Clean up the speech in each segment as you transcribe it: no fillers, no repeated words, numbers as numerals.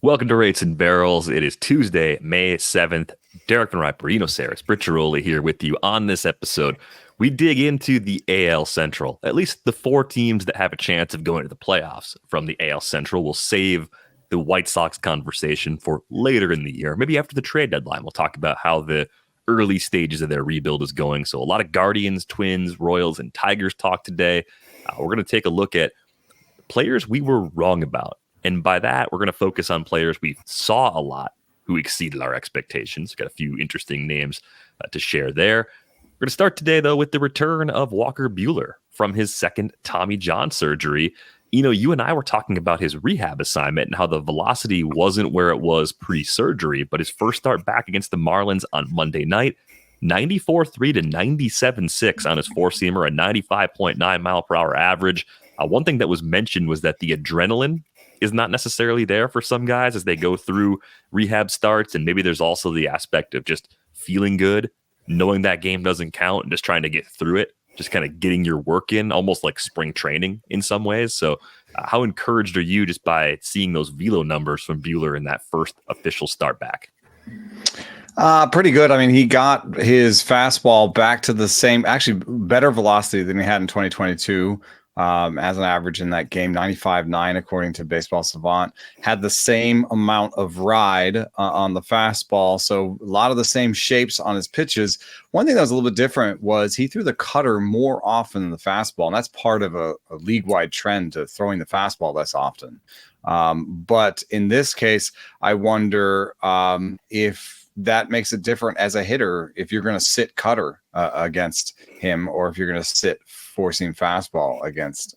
Welcome to Rates and Barrels. It is Tuesday, May 7th. Derek Van Riper, Saris, Britt here with you on this episode. We dig into the AL Central, at least the four teams that have a chance of going to the playoffs from the AL Central. We'll save the White Sox conversation for later in the year, maybe after the trade deadline. We'll talk about how the early stages of their rebuild is going. So a lot of Guardians, Twins, Royals, and Tigers talk today. We're going to take a look at players we were wrong about. And by that, we're going to focus on players we saw a lot who exceeded our expectations. Got a few interesting names to share there. We're going to start today, though, with the return of Walker Buehler from his second Tommy John surgery. You and I were talking about his rehab assignment and how the velocity wasn't where it was pre-surgery, but his first start back against the Marlins on Monday night, 94.3 to 97.6 on his four-seamer, a 95.9 mile per hour average. One thing that was mentioned was that the adrenaline is not necessarily there for some guys as they go through rehab starts. And maybe there's also the aspect of just feeling good, knowing that game doesn't count and just trying to get through it, just kind of getting your work in, almost like spring training in some ways. So how encouraged are you just by seeing those velo numbers from Buehler in that first official start back? Pretty good. I mean, he got his fastball back to the same, actually better velocity than he had in 2022. As an average in that game, 95.9, according to Baseball Savant, had the same amount of ride on the fastball. So a lot of the same shapes on his pitches. One thing that was a little bit different was he threw the cutter more often than the fastball. And that's part of a league-wide trend to throwing the fastball less often. But in this case, I wonder if that makes it different as a hitter, if you're going to sit cutter against him, or if you're going to sit four-seam fastball against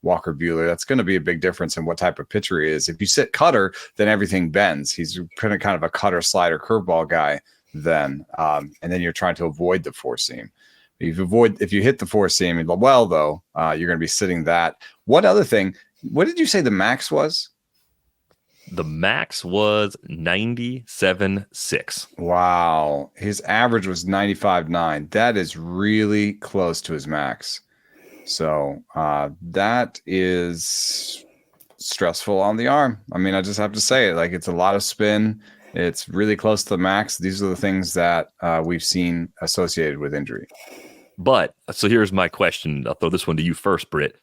Walker Buehler. That's going to be a big difference in what type of pitcher he is. If you sit cutter, then everything bends. He's kind of a cutter, slider, curveball guy then, and then you're trying to avoid the four-seam. If you hit the four-seam well, though, you're going to be sitting that. What other thing? What did you say the max was? The max was 97.6. Wow. His average was 95.9. That is really close to his max. So that is stressful on the arm. I mean, I just have to say it. Like, it's a lot of spin. It's really close to the max. These are the things that we've seen associated with injury. But, so here's my question. I'll throw this one to you first, Britt.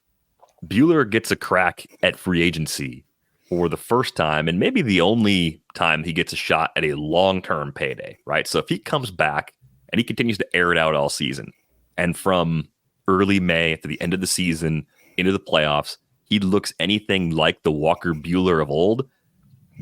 Buehler gets a crack at free agency for the first time, and maybe the only time he gets a shot at a long-term payday, right? So if he comes back and he continues to air it out all season, and from early May to the end of the season into the playoffs, he looks anything like the Walker Buehler of old,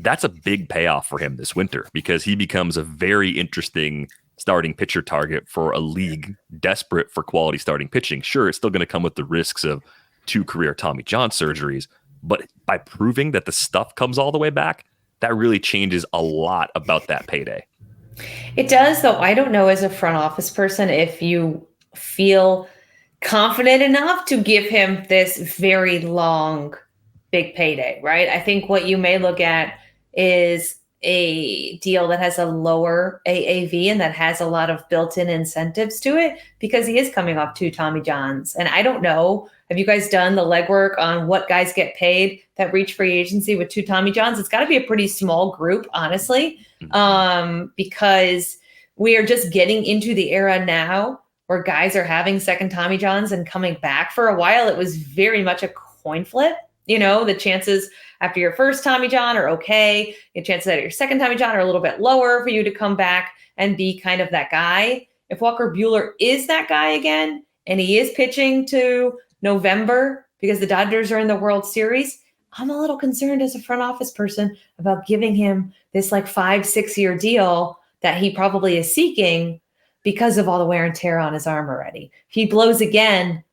that's a big payoff for him this winter, because he becomes a very interesting starting pitcher target for a league desperate for quality starting pitching. Sure, it's still going to come with the risks of 2 career Tommy John surgeries, but by proving that the stuff comes all the way back, that really changes a lot about that payday. It does, though. I don't know as a front office person if you feel confident enough to give him this very long, big payday, right? I think what you may look at is a deal that has a lower AAV and that has a lot of built-in incentives to it, because he is coming off 2 Tommy Johns. And I don't know, have you guys done the legwork on what guys get paid that reach free agency with 2 Tommy Johns? It's got to be a pretty small group, honestly, because we are just getting into the era now where guys are having second Tommy Johns and coming back. For a while, it was very much a coin flip. The chances after your first Tommy John are okay. The chances at your second Tommy John are a little bit lower for you to come back and be kind of that guy. If Walker Buehler is that guy again, and he is pitching to November because the Dodgers are in the World Series, I'm a little concerned as a front office person about giving him this 5-6 year deal that he probably is seeking because of all the wear and tear on his arm already. If he blows again,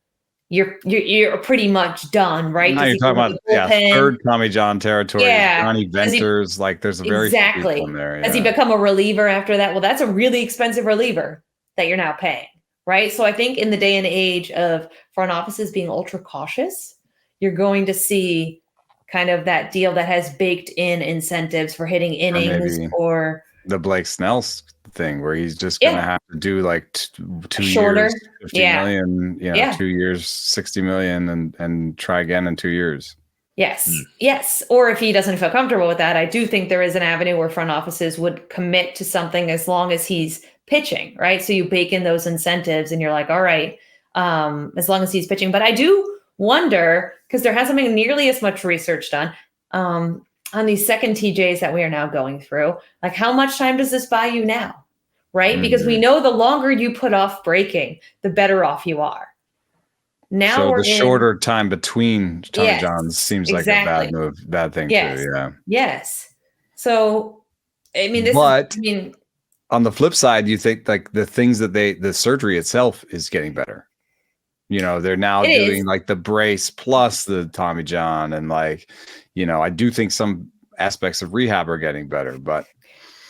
you're pretty much done, right? Now you're talking about third Tommy John territory. Yeah. Johnny Venters, there's a very few people in there. Yeah. Has he become a reliever after that? Well, that's a really expensive reliever that you're now paying, right? So I think in the day and age of front offices being ultra cautious, you're going to see kind of that deal that has baked in incentives for hitting innings or the Blake Snell thing where he's just going to have to do 2 shorter, years, 50 million, 2 years, 60 million and try again in 2 years. Yes. Or if he doesn't feel comfortable with that, I do think there is an avenue where front offices would commit to something as long as he's pitching, right? So you bake in those incentives and you're like, all right, as long as he's pitching. But I do wonder, because there hasn't been nearly as much research done on these second TJs that we are now going through, like how much time does this buy you now, right? Mm-hmm. Because we know the longer you put off breaking, the better off you are. Now so we're the shorter time between Tommy Johns seems like exactly. a bad thing too. Yeah. Yes. So, I mean, on the flip side, you think like the things that the surgery itself is getting better. You know, they're now doing like the brace plus the Tommy John, and like, you know, I do think some aspects of rehab are getting better, but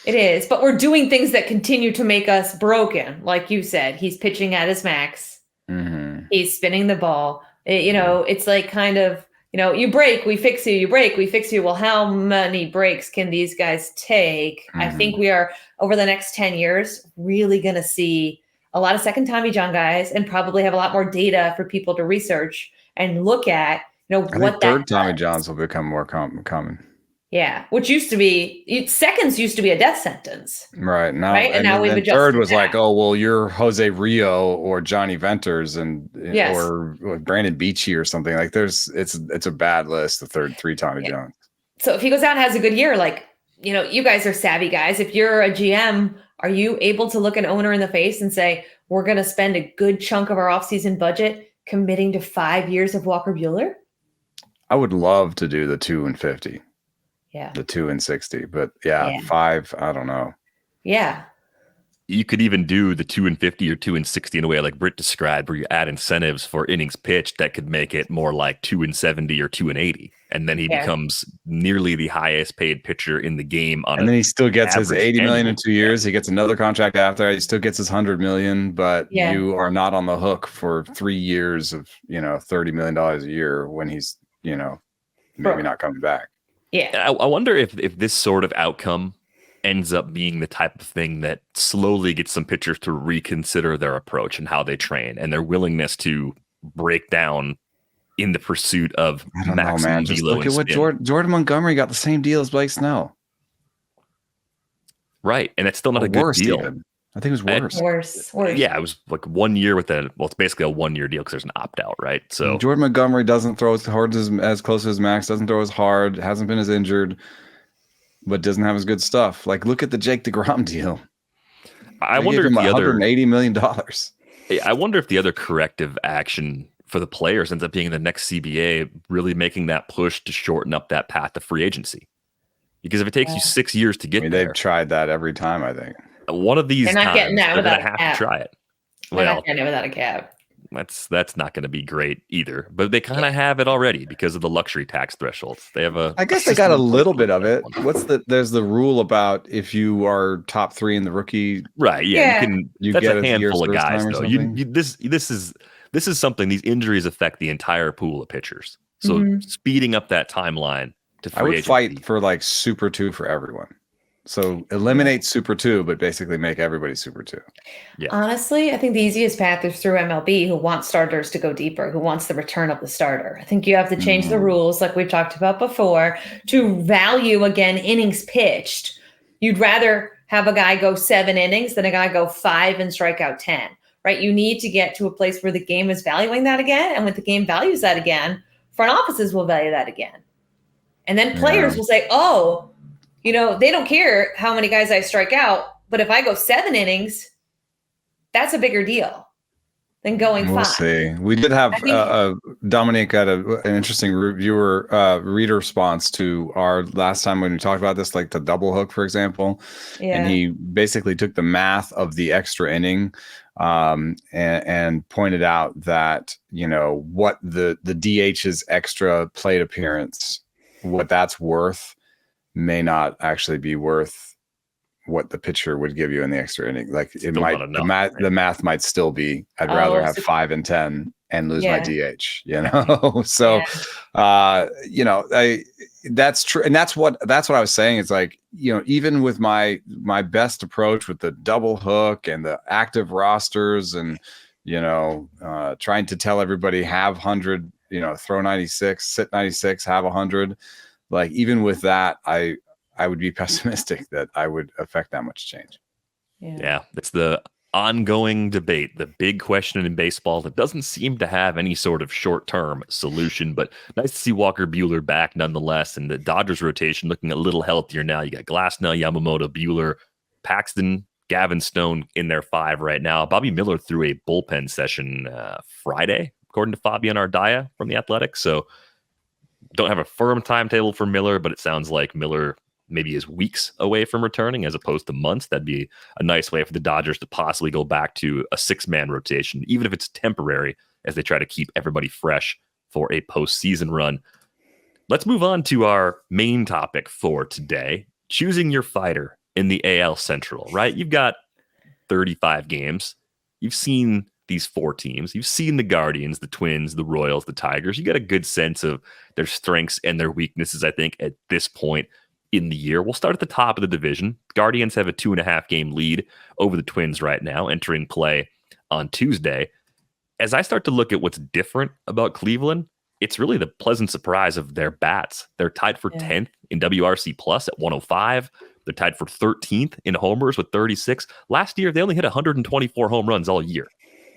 it is. But we're doing things that continue to make us broken. Like you said, he's pitching at his max. Mm-hmm. He's spinning the ball. It's like kind of, you break, we fix you, you break, we fix you. Well, how many breaks can these guys take? Mm-hmm. I think we are, over the next 10 years, really going to see a lot of second Tommy John guys and probably have a lot more data for people to research and look at, what third Tommy Johns will become more common. Yeah, which used to be seconds used to be a death sentence, right? Now, right? And now we've adjusted. Third was like, oh well, you're Jose Rio or Johnny Venters or Brandon Beachy or something. Like it's a bad list. The third three Tommy Johns. So if he goes out and has a good year, like you guys are savvy guys. If you're a GM, are you able to look an owner in the face and say, we're going to spend a good chunk of our offseason budget committing to 5 years of Walker Buehler? I would love to do the 2 and 50. Yeah. The 2 and 60, but 5, I don't know. Yeah. You could even do the 2 and 50 or 2 and 60 in a way like Britt described, where you add incentives for innings pitched that could make it more like 2 and 70 or 2 and 80. And then he becomes nearly the highest paid pitcher in the game and then he still gets his 80 million in 2 years. He gets another contract after. He still gets his 100 million, but you are not on the hook for 3 years of, $30 million a year when he's, maybe not coming back. Yeah. I wonder if this sort of outcome ends up being the type of thing that slowly gets some pitchers to reconsider their approach and how they train and their willingness to break down in the pursuit of maximum Just velo look at what Jordan Montgomery got the same deal as Blake Snell. Right. And it's still not a good deal. Even. I think it was worse. Yeah, it was like 1 year with it's basically a 1 year deal because there's an opt out, right? So Jordan Montgomery doesn't throw as hard as close to his max, doesn't throw as hard, hasn't been as injured, but doesn't have as good stuff. Like look at the Jake DeGrom deal. I wonder if the $180 million. I wonder if the other corrective action for the players ends up being the next CBA really making that push to shorten up that path to free agency. Because if it takes you 6 years to get there, they've tried that every time, I think. One of these they're not getting that without a cap. Have to try it. They're not getting it without a cap. That's not going to be great either. But they kind of have it already because of the luxury tax thresholds. They have I guess they got a little bit of it. There's the rule about if you are top 3 in the rookie. Right. Yeah. You get a handful of guys though. This is something. These injuries affect the entire pool of pitchers. So speeding up that timeline to free agency. Fight for like Super 2 for everyone. So eliminate Super 2, but basically make everybody Super 2. Yeah. Honestly, I think the easiest path is through MLB, who wants starters to go deeper, who wants the return of the starter. I think you have to change the rules, like we've talked about before, to value, again, innings pitched. You'd rather have a guy go 7 innings than a guy go 5 and strike out 10, right? You need to get to a place where the game is valuing that again. And when the game values that again, front offices will value that again. And then players will say, they don't care how many guys I strike out, but if I go 7 innings, that's a bigger deal than going 5. We'll see. We did have Dominic had an interesting reader response to our last time when we talked about this, like the double hook, for example. Yeah. And he basically took the math of the extra inning and pointed out that, what the DH's extra plate appearance, what that's worth may not actually be worth what the pitcher would give you in the extra inning. Like it might, the math might still be, I'd rather have 5 and 10 and lose my DH, So, that's true. And that's what I was saying. It's like, even with my best approach with the double hook and the active rosters and, trying to tell everybody have 100 throw 96, sit 96, have 100. Like, even with that, I would be pessimistic that I would affect that much change. Yeah, it's the ongoing debate, the big question in baseball that doesn't seem to have any sort of short-term solution, but nice to see Walker Buehler back nonetheless, and the Dodgers rotation looking a little healthier now. You got Glasnow, Yamamoto, Buehler, Paxton, Gavin Stone in their 5 right now. Bobby Miller threw a bullpen session Friday, according to Fabian Ardaya from The Athletic, so don't have a firm timetable for Miller, but it sounds like Miller maybe is weeks away from returning as opposed to months. That'd be a nice way for the Dodgers to possibly go back to a 6-man rotation, even if it's temporary, as they try to keep everybody fresh for a postseason run. Let's move on to our main topic for today, choosing your fighter in the AL Central, right? You've got 35 games. You've seen these 4 teams. You've seen the Guardians, the Twins, the Royals, the Tigers. You got a good sense of their strengths and their weaknesses, I think, at this point in the year. We'll start at the top of the division. Guardians have a 2.5 game lead over the Twins right now, entering play on Tuesday. As I start to look at what's different about Cleveland, it's really the pleasant surprise of their bats. They're tied for 10th in WRC plus at 105. They're tied for 13th in homers with 36. Last year, they only hit 124 home runs all year.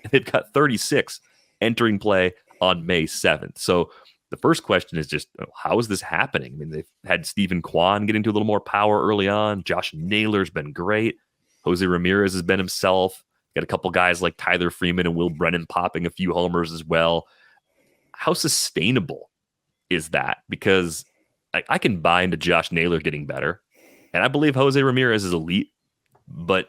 And they've got 36 entering play on May 7th. So the first question is just, how is this happening? I mean, they've had Stephen Kwan get into a little more power early on. Josh Naylor's been great. José Ramírez has been himself. Got a couple guys like Tyler Freeman and Will Brennan popping a few homers as well. How sustainable is that? Because I can buy into Josh Naylor getting better. And I believe José Ramírez is elite. But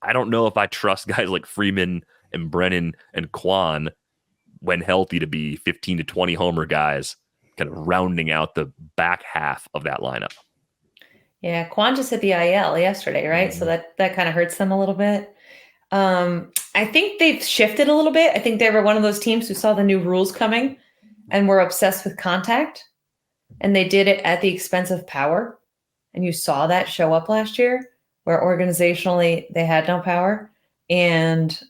I don't know if I trust guys like Freeman and Brennan and Kwan when healthy to be 15 to 20 homer guys, kind of rounding out the back half of that lineup. Yeah, Kwan just hit the IL yesterday, right? Mm-hmm. So that kind of hurts them a little bit. I think they've shifted a little bit. I think they were one of those teams who saw the new rules coming and were obsessed with contact, and they did it at the expense of power. And you saw that show up last year, where organizationally they had no power, and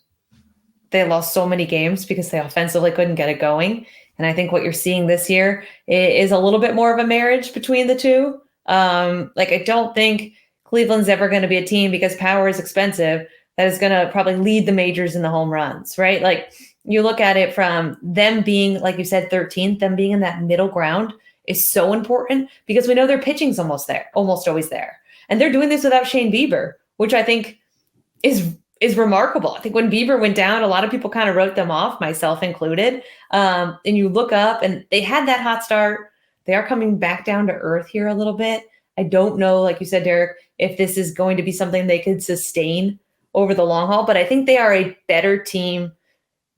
they lost so many games because they offensively couldn't get it going. And I think what you're seeing this year is a little bit more of a marriage between the two. I don't think Cleveland's ever going to be a team, because power is expensive, that is going to probably lead the majors in the home runs, right? Like, you look at it from them being, like you said, 13th, them being in that middle ground is so important, because we know their pitching's almost always there. And they're doing this without Shane Bieber, which I think is remarkable. I think when Bieber went down, a lot of people kind of wrote them off, myself included. And you look up and they had that hot start. They are coming back down to earth here a little bit. I don't know, like you said, Derek, if this is going to be something they could sustain over the long haul, but I think they are a better team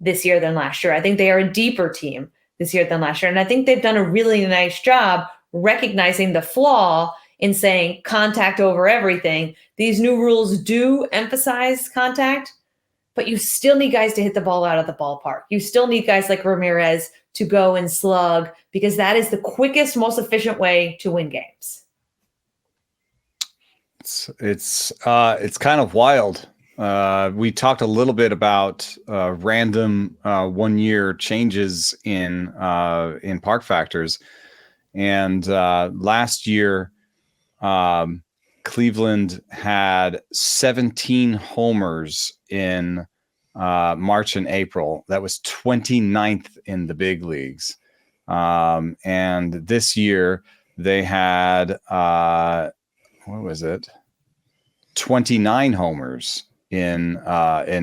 this year than last year. I think they are a deeper team this year than last year. And I think they've done a really nice job recognizing the flaw in saying contact over everything. These new rules do emphasize contact, but you still need guys to hit the ball out of the ballpark. You still need guys like Ramírez to go and slug, because that is the quickest, most efficient way to win games. It's kind of wild. We talked a little bit about random 1-year changes in park factors, and last year Cleveland had 17 homers in March and April. That was 29th in the big leagues, and this year they had 29 homers in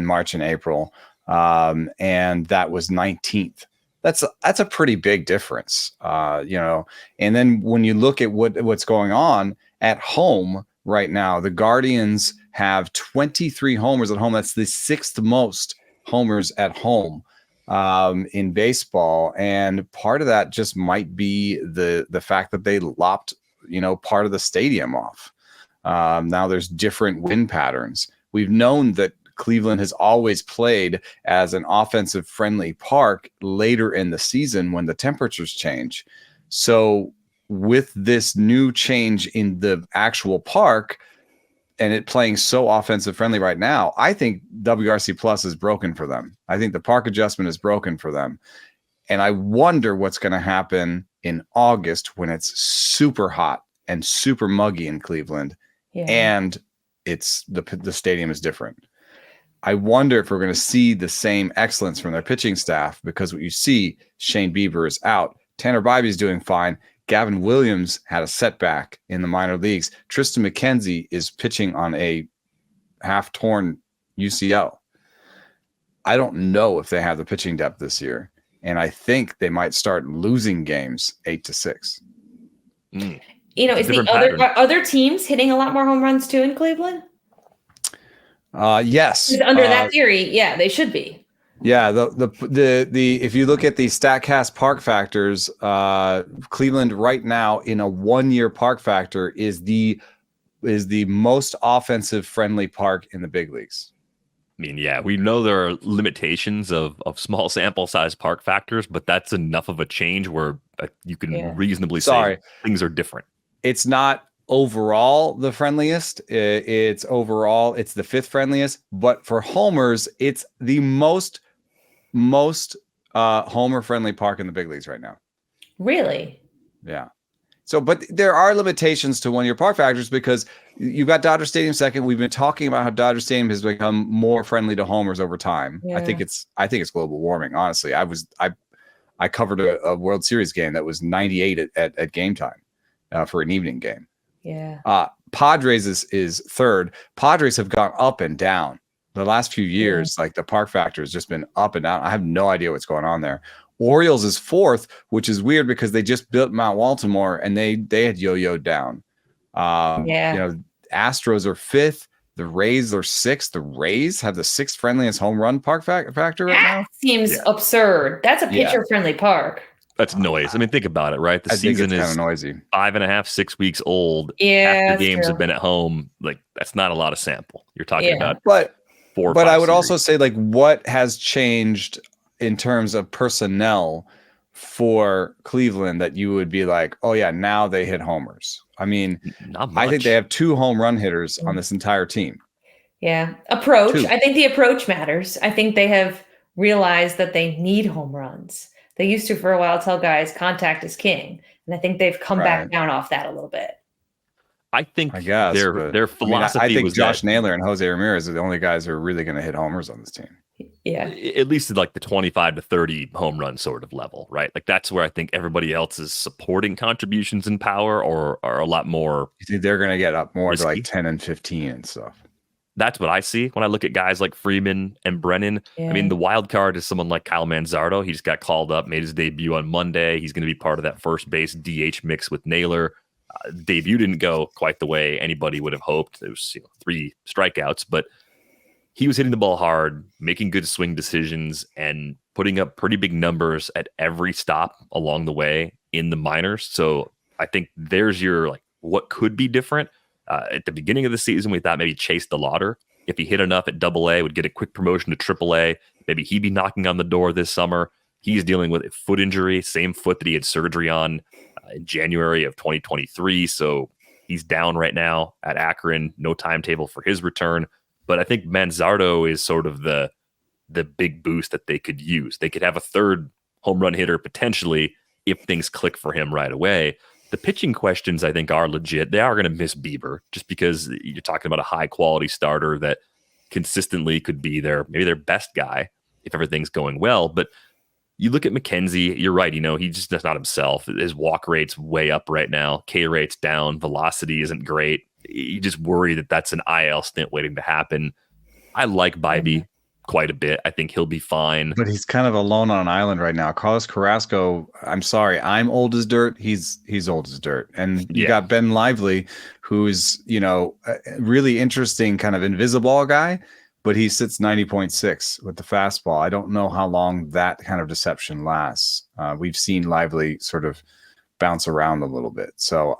March and April, and that was 19th. That's a pretty big difference, And then when you look at what's going on at home right now, the Guardians have 23 homers at home. That's the 6th most homers at home in baseball, and part of that just might be the fact that they lopped part of the stadium off. Now there's different wind patterns. We've known that Cleveland has always played as an offensive friendly park later in the season when the temperatures change. So with this new change in the actual park and it playing so offensive friendly right now, I think WRC plus is broken for them. I think the park adjustment is broken for them. And I wonder what's going to happen in August when it's super hot and super muggy in Cleveland, and it's the stadium is different. I wonder if we're going to see the same excellence from their pitching staff, because what you see, Shane Bieber is out. Tanner Bibee is doing fine. Gavin Williams had a setback in the minor leagues. Tristan McKenzie is pitching on a half-torn UCL. I don't know if they have the pitching depth this year, and I think they might start losing games 8-6. You know, is the other teams hitting a lot more home runs too in Cleveland? Yes. Under that theory, yeah, they should be. Yeah, the if you look at the StatCast park factors, Cleveland right now in a 1-year park factor is the most offensive friendly park in the big leagues. I mean, yeah, we know there are limitations of small sample size park factors, but that's enough of a change where you can reasonably say things are different. It's not overall the friendliest. It's overall, it's the 5th friendliest, but for homers, it's the most homer friendly park in the big leagues right now. Really? Yeah. So, but there are limitations to 1-year park factors because you've got Dodger Stadium second. We've been talking about how Dodger Stadium has become more friendly to homers over time. Yeah. I think it's global warming. Honestly, I covered a World Series game that was 98 at game time for an evening game. Yeah. Padres is third. Padres have gone up and down the last few years. Like the park factor has just been up and down. I have no idea what's going on there. Orioles is 4th, which is weird because they just built Mount Baltimore and they had yo-yoed down. You know, Astros are 5th. The Rays are 6th. The Rays have the 6th friendliest home run park factor right now. Seems absurd. That's a pitcher-friendly park. That's noise. I mean, think about it, right? The season is kind of noisy. 5.5, 6 weeks old. Yeah, half the games have been at home. Like, that's not a lot of sample. You're talking about but 4 or 5 But I would series. also say, like, what has changed in terms of personnel for Cleveland that you would be like, oh yeah, now they hit homers? I mean, not much. I think they have 2 home run hitters on this entire team. Yeah. Approach. 2. I think the approach matters. I think they have realized that they need home runs. They used to, for a while, tell guys contact is king. And I think they've come back down off that a little bit. I guess their philosophy I think was Josh Naylor and Jose Ramírez are the only guys who are really going to hit homers on this team. Yeah. At least at like the 25 to 30 home run sort of level, right? Like that's where I think everybody else is supporting contributions in power or are a lot more. You think they're going to get up more risky? To like 10 and 15 and stuff? That's what I see when I look at guys like Freeman and Brennan. Yeah. I mean, the wild card is someone like Kyle Manzardo. He just got called up, made his debut on Monday. He's going to be part of that first base DH mix with Naylor. Debut didn't go quite the way anybody would have hoped. It was 3 strikeouts, but he was hitting the ball hard, making good swing decisions, and putting up pretty big numbers at every stop along the way in the minors. So I think there's your like what could be different. At the beginning of the season, we thought maybe Chase DeLauder, if he hit enough at AA, would get a quick promotion to AAA. Maybe he'd be knocking on the door this summer. He's dealing with a foot injury, same foot that he had surgery on in January of 2023. So he's down right now at Akron. No timetable for his return. But I think Manzardo is sort of the big boost that they could use. They could have a third home run hitter potentially if things click for him right away. The pitching questions, I think, are legit. They are going to miss Bieber just because you're talking about a high-quality starter that consistently could be maybe their best guy if everything's going well. But you look at McKenzie, you're right. He's just not himself. His walk rate's way up right now. K rate's down. Velocity isn't great. You just worry that that's an IL stint waiting to happen. I like Bibee quite a bit. I think he'll be fine. But he's kind of alone on an island right now. Carlos Carrasco, I'm sorry, I'm old as dirt. He's old as dirt. And you got Ben Lively, who's, a really interesting kind of invisible guy, but he sits 90.6 with the fastball. I don't know how long that kind of deception lasts. We've seen Lively sort of bounce around a little bit. So,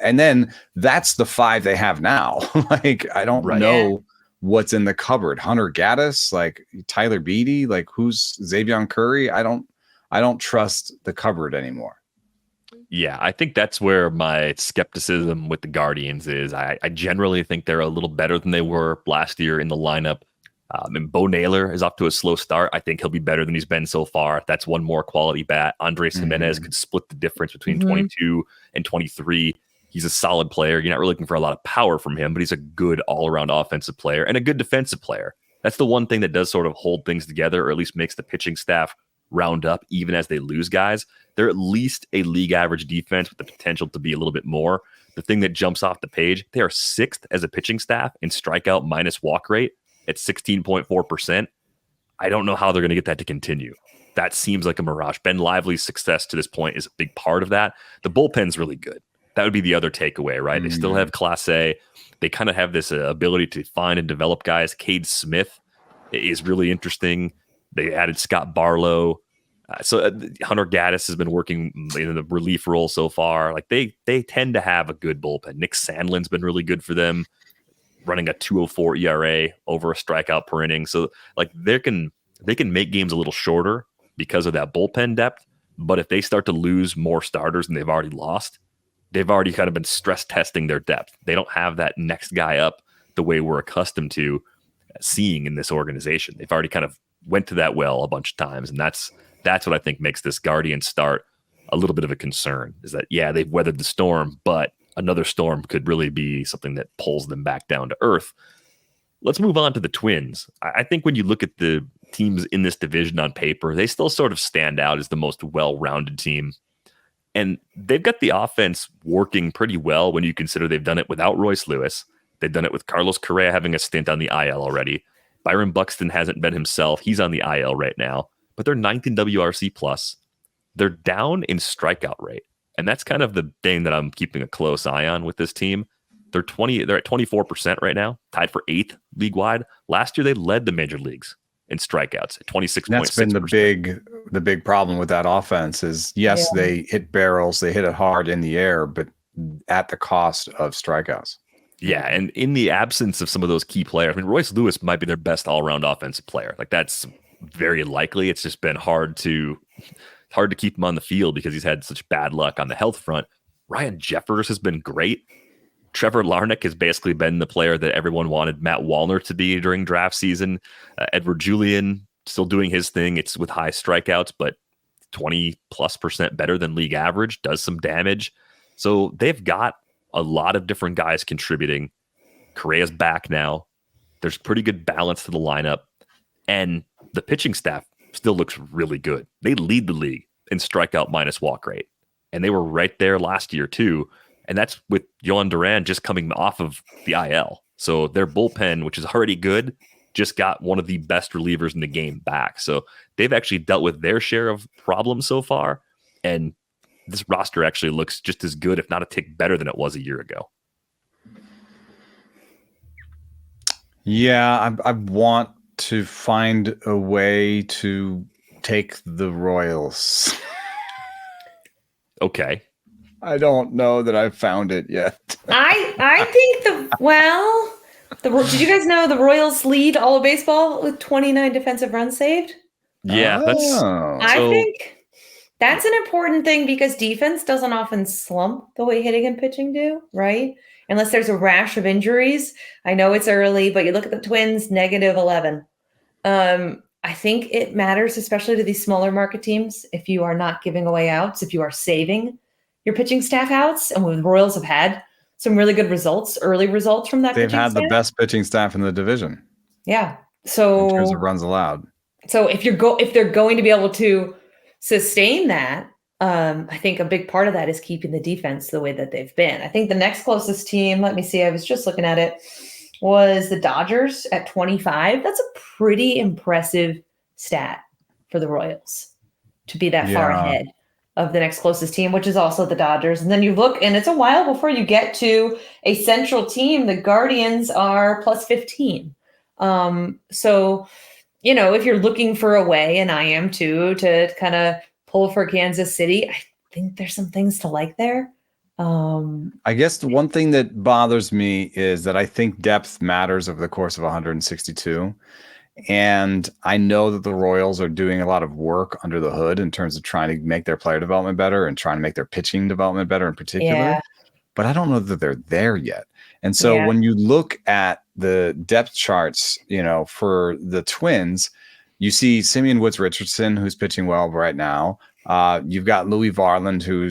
and then that's the 5 they have now. Like, I don't know what's in the cupboard. Hunter Gaddis, like Tyler Beatty, like who's Xavier Curry? I don't trust the cupboard anymore. Yeah, I think that's where my skepticism with the Guardians is. I generally think they're a little better than they were last year in the lineup. And Bo Naylor is off to a slow start. I think he'll be better than he's been so far. That's one more quality bat. Andres Jimenez could split the difference between 22 and 23. He's a solid player. You're not really looking for a lot of power from him, but he's a good all-around offensive player and a good defensive player. That's the one thing that does sort of hold things together, or at least makes the pitching staff round up even as they lose guys. They're at least a league average defense with the potential to be a little bit more. The thing that jumps off the page, they are 6th as a pitching staff in strikeout minus walk rate at 16.4%. I don't know how they're going to get that to continue. That seems like a mirage. Ben Lively's success to this point is a big part of that. The bullpen's really good. That would be the other takeaway, right? They still have Class A. They kind of have this ability to find and develop guys. Cade Smith is really interesting. They added Scott Barlow. Hunter Gaddis has been working in the relief role so far. Like they tend to have a good bullpen. Nick Sandlin's been really good for them, running a 2.04 ERA over a strikeout per inning. So like they can make games a little shorter because of that bullpen depth. But if they start to lose more starters than they've already lost, they've already kind of been stress testing their depth. They don't have that next guy up the way we're accustomed to seeing in this organization. They've already kind of went to that well a bunch of times. And that's what I think makes this Guardian start a little bit of a concern, is that, yeah, they've weathered the storm, but another storm could really be something that pulls them back down to earth. Let's move on to the Twins. I think when you look at the teams in this division on paper, they still sort of stand out as the most well-rounded team. And they've got the offense working pretty well when you consider they've done it without Royce Lewis. They've done it with Carlos Correa having a stint on the IL already. Byron Buxton hasn't been himself. He's on the IL right now. But they're 9th in WRC+. They're down in strikeout rate. And that's kind of the thing that I'm keeping a close eye on with this team. They're at 24% right now, tied for 8th league-wide. Last year, they led the major leagues in strikeouts at 26.6%. That's been the big problem with that offense is, yes, they hit barrels, they hit it hard in the air, but at the cost of strikeouts. Yeah, and in the absence of some of those key players, I mean, Royce Lewis might be their best all-around offensive player. Like, that's very likely. It's just been hard to keep him on the field because he's had such bad luck on the health front. Ryan Jeffers has been great. Trevor Larnach has basically been the player that everyone wanted Matt Wallner to be during draft season. Edward Julian still doing his thing. It's with high strikeouts, but 20+% better than league average, does some damage. So they've got a lot of different guys contributing. Correa's back now. There's pretty good balance to the lineup. And the pitching staff still looks really good. They lead the league in strikeout minus walk rate. And they were right there last year too. And that's with Yohan Duran just coming off of the IL. So their bullpen, which is already good, just got one of the best relievers in the game back. So they've actually dealt with their share of problems so far. And this roster actually looks just as good, if not a tick better than it was a year ago. Yeah, I want to find a way to take the Royals. Okay. I don't know that I've found it yet. I think did you guys know the Royals lead all of baseball with 29 defensive runs saved? Yeah, I think that's an important thing because defense doesn't often slump the way hitting and pitching do, right? Unless there's a rash of injuries. I know it's early, but you look at the Twins, -11. I think it matters, especially to these smaller market teams, if you are not giving away outs, if you are saving your pitching staff outs. And the Royals have had some really good results, early results from that. They've had the best pitching staff in the division. Yeah. So in terms of runs allowed. So if they're going to be able to sustain that, I think a big part of that is keeping the defense the way that they've been. I think the next closest team, let me see, I was just looking at it, was the Dodgers at 25. That's a pretty impressive stat for the Royals to be that far ahead of the next closest team, which is also the Dodgers. And then you look, and it's a while before you get to a central team. The Guardians are +15. So, if you're looking for a way, and I am too, to kind of pull for Kansas City, I think there's some things to like there. I guess the one thing that bothers me is that I think depth matters over the course of 162. And I know that the Royals are doing a lot of work under the hood in terms of trying to make their player development better and trying to make their pitching development better in particular. Yeah. But I don't know that they're there yet. And so Yeah. when you look at the depth charts, for the Twins, you see Simeon Woods Richardson, who's pitching well right now. You've got Louis Varland, who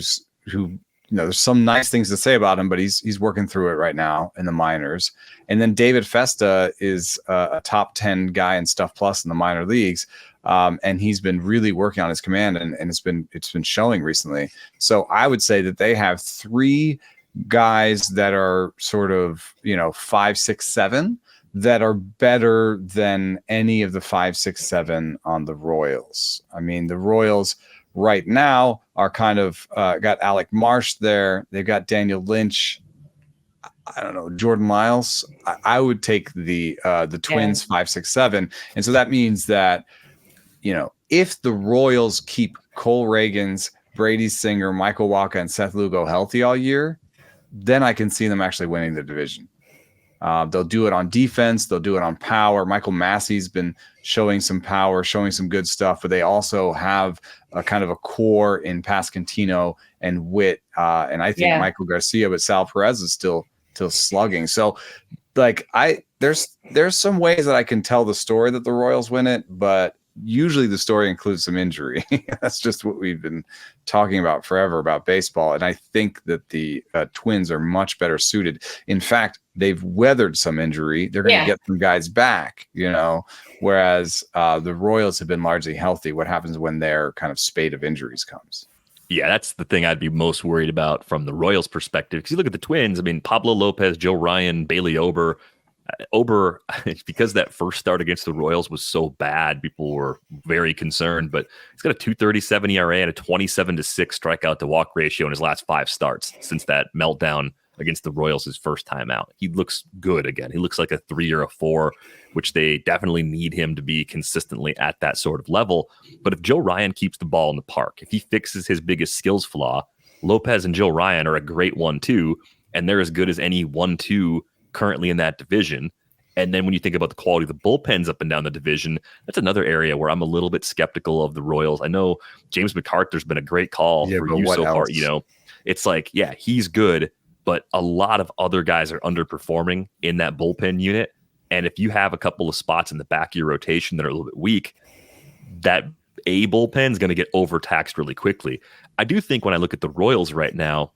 there's some nice things to say about him, but he's working through it right now in the minors. And then David Festa is a top 10 guy in Stuff Plus in the minor leagues. And he's been really working on his command, and it's been showing recently. So I would say that they have 3 guys that are sort of 5, 6, 7 that are better than any of the 5, 6, 7 on the Royals. I mean, the Royals right now are kind of got Alec Marsh there. They've got Daniel Lynch. I don't know, Jordan Lyles. I would take the Twins 5, 6, 7, and so that means that if the Royals keep Cole Reagans, Brady Singer, Michael Wacha, and Seth Lugo healthy all year, then I can see them actually winning the division. They'll do it on defense. They'll do it on power. Michael Massey's been showing some power, showing some good stuff, but they also have a kind of a core in Pasquantino and Witt, and I think Michael Garcia, but Sal Perez is still slugging. So, there's some ways that I can tell the story that the Royals win it, but usually the story includes some injury. That's just what we've been talking about forever about baseball. And I think that the Twins are much better suited. In fact, they've weathered some injury. They're going to get some guys back, whereas the Royals have been largely healthy. What happens when their kind of spate of injuries comes? Yeah, that's the thing I'd be most worried about from the Royals' perspective. Because you look at the Twins, I mean, Pablo Lopez, Joe Ryan, Bailey Ober, because that first start against the Royals was so bad, people were very concerned, but he's got a 2.37 ERA and a 27-6 strikeout to walk ratio in his last 5 starts since that meltdown against the Royals his first time out. He looks good again. He looks like a 3 or a 4, which they definitely need him to be consistently at that sort of level. But if Joe Ryan keeps the ball in the park, if he fixes his biggest skills flaw, Lopez and Joe Ryan are a great 1-2, and they're as good as any 1-2 currently in that division. And then when you think about the quality of the bullpens up and down the division, that's another area where I'm a little bit skeptical of the Royals. I know James McArthur's been a great call for you so far. It's like, he's good, but a lot of other guys are underperforming in that bullpen unit. And if you have a couple of spots in the back of your rotation that are a little bit weak, that A bullpen is going to get overtaxed really quickly. I do think when I look at the Royals right now,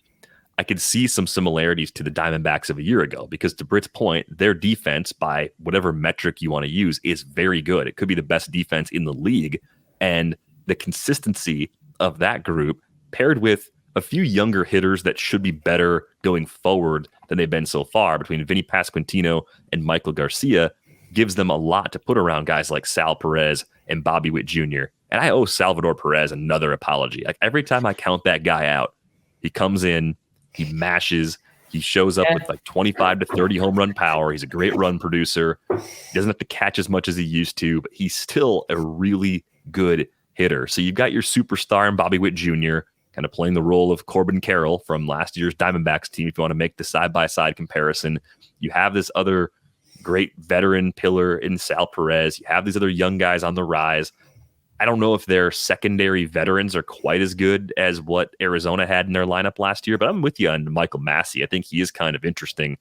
I could see some similarities to the Diamondbacks of a year ago, because to Britt's point, their defense, by whatever metric you want to use, is very good. It could be the best defense in the league. And the consistency of that group, paired with a few younger hitters that should be better going forward than they've been so far, between Vinny Pasquantino and Michael Garcia, gives them a lot to put around guys like Sal Perez and Bobby Witt Jr. And I owe Salvador Perez another apology. Like, every time I count that guy out, he comes in, he mashes, he shows up with like 25 to 30 home run power. He's a great run producer. He doesn't have to catch as much as he used to, but he's still a really good hitter. So you've got your superstar in Bobby Witt Jr., kind of playing the role of Corbin Carroll from last year's Diamondbacks team, if you want to make the side-by-side comparison. You have this other great veteran pillar in Sal Perez. You have these other young guys on the rise. I don't know if their secondary veterans are quite as good as what Arizona had in their lineup last year, but I'm with you on Michael Massey. I think he is kind of interesting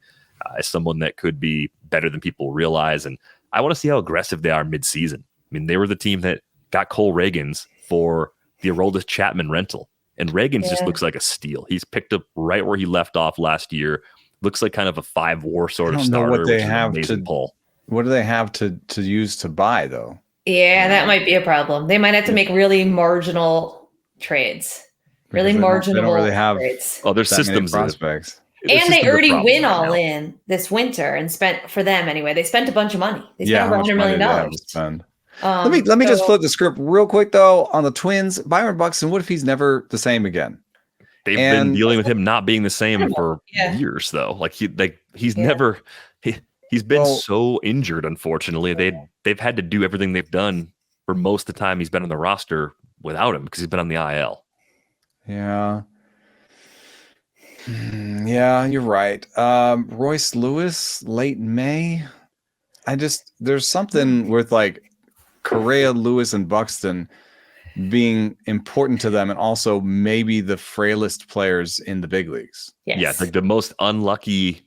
as someone that could be better than people realize. And I want to see how aggressive they are midseason. I mean, they were the team that got Cole Reagans for the Aroldis Chapman rental. And Reagans just looks like a steal. He's picked up right where he left off last year. Looks like kind of a 5-WAR sort of starter, what they which is have an amazing pull. What do they have to use to buy, though? Yeah, that might be a problem. They might have to make really marginal trades. Really marginal trades. Oh, their systems prospects. And they already win all in this winter and spent, for them anyway, they spent a bunch of money. They spent over $100 million. Let me just flip the script real quick, though, on the Twins. Byron Buxton, what if he's never the same again? They've been dealing with him not being the same for years, though. He's never he's been so injured, unfortunately. They've had to do everything they've done for most of the time he's been on the roster without him, because he's been on the IL. Yeah. Yeah, you're right. Royce Lewis, late May. There's something with like Correa, Lewis, and Buxton being important to them, and also maybe the frailest players in the big leagues. Yes. Yeah, like the most unlucky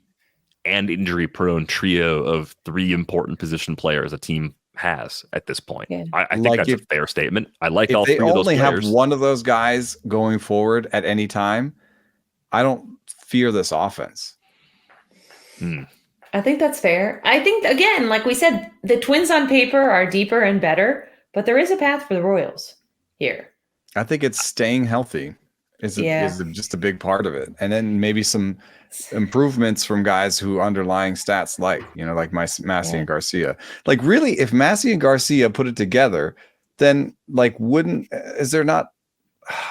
and injury-prone trio of three important position players a team has at this point. Yeah. I think that's a fair statement. I like if all they three of those only players. have one of those guys going forward at any time, I don't fear this offense. I think that's fair. I think, again, like we said, the Twins on paper are deeper and better, but there is a path for the Royals here. I think it's staying healthy is just a big part of it. And then maybe some improvements from guys who underlying stats like Massey and Garcia. Like, really, if Massey and Garcia put it together, then is there not?